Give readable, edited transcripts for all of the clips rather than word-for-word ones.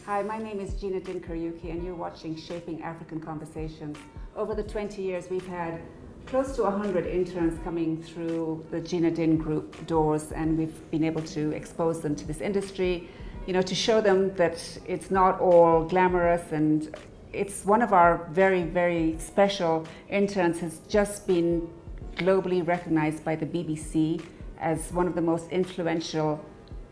Hi, my name is Gina Din-Kariuki and you're watching Shaping African Conversations. Over the 20 years, we've had close to 100 interns coming through the Gina Din Group doors, and we've been able to expose them to this industry, you know, to show them that it's not all glamorous. And it's one of our very, very special interns has just been globally recognized by the BBC as one of the most influential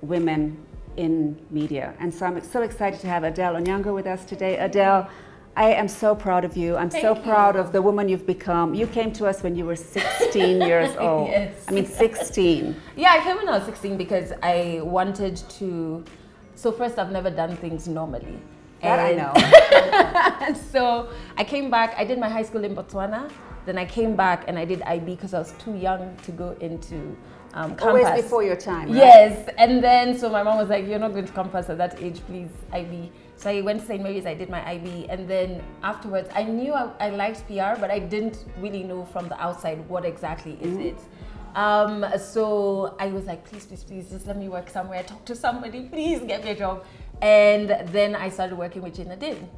women in media. And so I'm so excited to have Adelle Onyango with us today. Adelle, I am so proud of you. I'm so proud of the woman you've become. You came to us when you were 16 years old. Yes. I mean, 16. Yeah, I came when I was 16 because I wanted to. So first, I've never done things normally. That I know. So I came back, I did my high school in Botswana. Then I came back and I did IB because I was too young to go into campus. Always before your time, right? Yes, and then so my mom was like, you're not going to campus at that age, please, IB. So I went to St. Mary's, I did my IB, and then afterwards, I knew I liked PR, but I didn't really know from the outside what exactly is it. So I was like, please, please, please, just let me work somewhere, talk to somebody, please get me a job. And then I started working with Gina Din.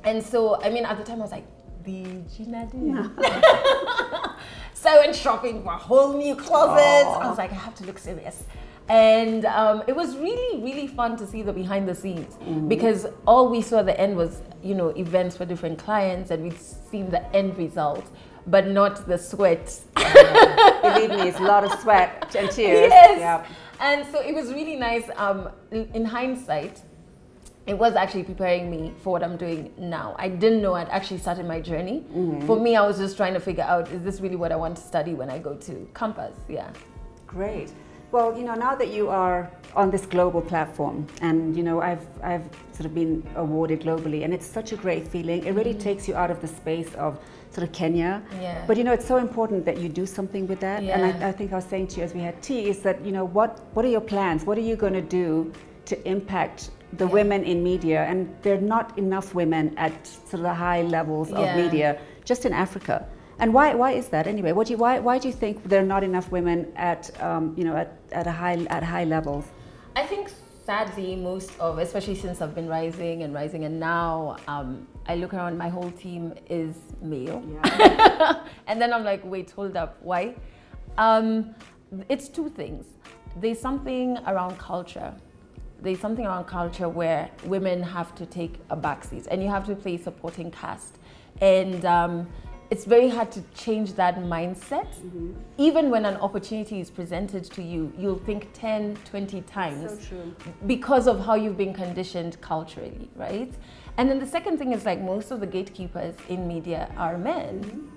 And so, I mean, at the time I was like, the Gina Din. So I went shopping for a whole new closet. I was like, I have to look serious. And it was really, really fun to see the behind the scenes because all we saw at the end was, you know, events for different clients, and we'd seen the end result, but not the sweat. Believe me, it's a lot of sweat and tears. Yes. Yep. And so it was really nice. In hindsight, it was actually preparing me for what I'm doing now. I didn't know I'd actually started my journey. For me, I was just trying to figure out, is this really what I want to study when I go to campus? Yeah. Great. Well, you know, now that you are on this global platform, and you know, I've sort of been awarded globally, and it's such a great feeling. It really takes you out of the space of sort of Kenya. Yeah. But you know, it's so important that you do something with that. Yeah. And I think I was saying to you as we had tea, is that, you know, what are your plans? What are you going to do to impact the women in media? And there are not enough women at sort of the high levels of media, just in Africa. And why is that anyway? Why do you think there are not enough women at you know, at high levels? I think sadly most of, especially since I've been rising, and now I look around, my whole team is male. Yeah. And then I'm like, wait, hold up, why? It's two things. There's something around culture. There's something around culture where women have to take a backseat and you have to play supporting cast. And it's very hard to change that mindset. Even when an opportunity is presented to you, you'll think 10, 20 times. So true. Because of how you've been conditioned culturally, right? And then the second thing is, like, most of the gatekeepers in media are men.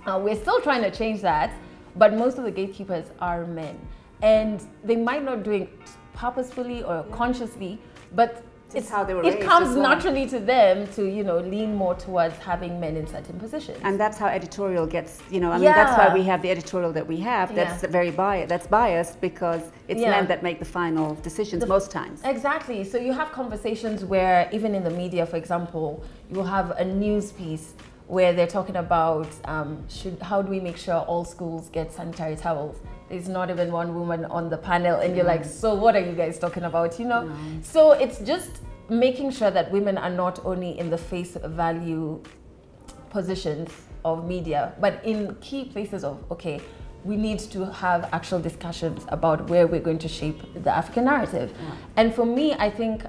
We're still trying to change that, but most of the gatekeepers are men. And they might not do it purposefully or consciously, but it's how they were it raised comes as well. naturally to them to, you know, lean more towards having men in certain positions. And that's how editorial gets, you know, I mean, that's why we have the editorial that we have. That's very biased. That's biased because it's men that make the final decisions most times. Exactly. So you have conversations where, even in the media, for example, you will have a news piece where they're talking about how do we make sure all schools get sanitary towels? There's not even one woman on the panel, and you're like, so what are you guys talking about, you know? So it's just making sure that women are not only in the face value positions of media, but in key places of, okay, we need to have actual discussions about where we're going to shape the African narrative. And for me, I think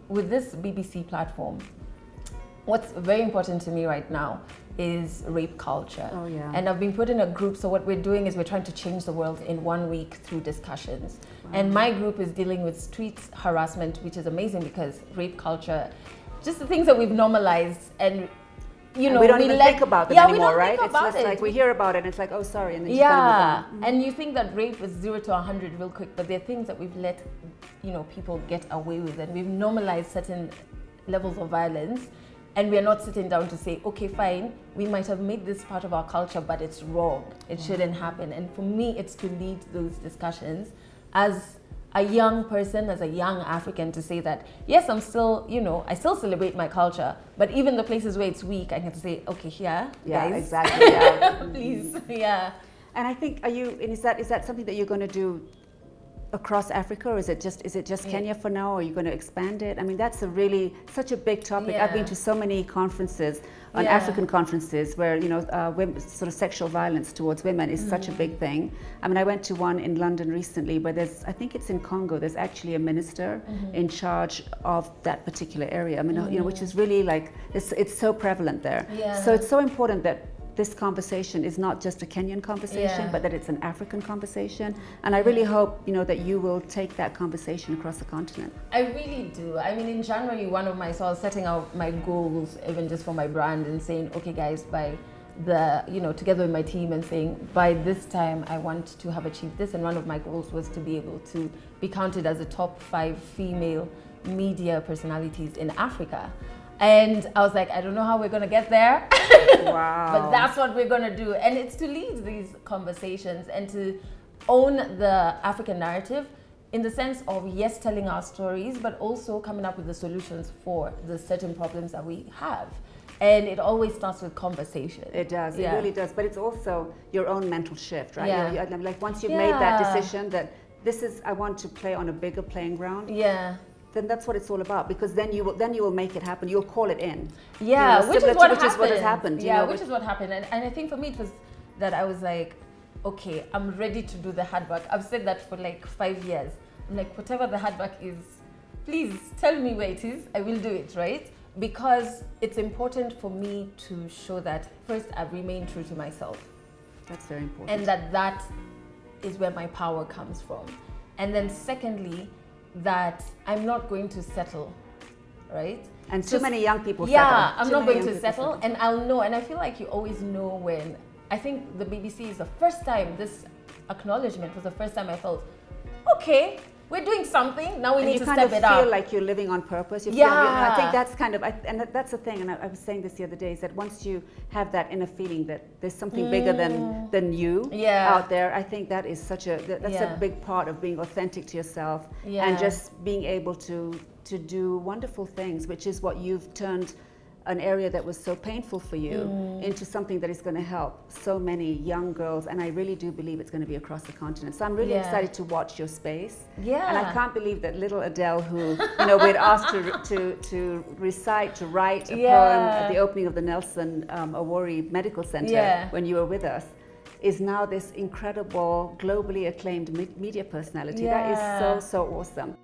with this BBC platform, what's very important to me right now is rape culture. And I've been put in a group, so what we're doing is we're trying to change the world in 1 week through discussions. And my group is dealing with street harassment, which is amazing because rape culture, just the things that we've normalized, and you know, we don't even think about them anymore, right? It's just like we hear about it and it's like, oh, sorry, and then you just move on. And you think that rape is 0 to 100 real quick, but there are things that we've let, you know, people get away with, and we've normalized certain levels of violence. And we are not sitting down to say, okay, fine, we might have made this part of our culture, but it's wrong. It shouldn't happen. And for me, it's to lead those discussions as a young person, as a young African, to say that, yes, I'm still, you know, I still celebrate my culture, but even the places where it's weak, I can say, okay, here, guys. Exactly, please, And I think, is that something that you're going to do across Africa, or is it just Kenya for now, or are you going to expand it? I mean, that's such a big topic. I've been to so many conferences, on African conferences, where, you know, sort of sexual violence towards women is such a big thing. I mean, I went to one in London recently where I think it's in Congo, there's actually a minister in charge of that particular area. I mean, you know, which is really like, it's so prevalent there. So it's so important that this conversation is not just a Kenyan conversation, but that it's an African conversation. And I really hope, you know, that you will take that conversation across the continent. I really do. I mean, in January, so I was setting out my goals, even just for my brand, and saying, okay, guys, together with my team, and saying, by this time, I want to have achieved this. And one of my goals was to be able to be counted as the top 5 female media personalities in Africa. And I was like, I don't know how we're going to get there. Wow. But that's what we're going to do. And it's to lead these conversations and to own the African narrative in the sense of, yes, telling our stories, but also coming up with the solutions for the certain problems that we have. And it always starts with conversation. It does. It really does. But it's also your own mental shift, right? Yeah. Like once you've made that decision that I want to play on a bigger playing ground. Yeah. Then that's what it's all about, because then you will make it happen. You'll call it in. Yeah, you know, which is what has happened. Yeah, which is what happened. And I think for me it was that I was like, okay, I'm ready to do the hard work. I've said that for like 5 years. I'm like, whatever the hard work is, please tell me where it is. I will do it, right? Because it's important for me to show that first I've remained true to myself. That's very important. And that is where my power comes from. And then secondly, that I'm not going to settle, right? And too many young people settle. Yeah, I'm not going to settle, and I'll know. And I feel like you always know when. I think the BBC is the first time, this acknowledgement was the first time I felt, okay, we're doing something, now we need to step it up. You kind of feel like you're living on purpose. I think that's kind of, and that's the thing, and I was saying this the other day, is that once you have that inner feeling that there's something bigger than you out there, I think that is that's a big part of being authentic to yourself and just being able to do wonderful things, which is what you've turned an area that was so painful for you into something that is going to help so many young girls, and I really do believe it's going to be across the continent. So I'm really excited to watch your space. And I can't believe that little Adelle, who we'd asked to write a poem at the opening of the Nelson Awori Medical Center when you were with us, is now this incredible, globally acclaimed media personality. That is so awesome.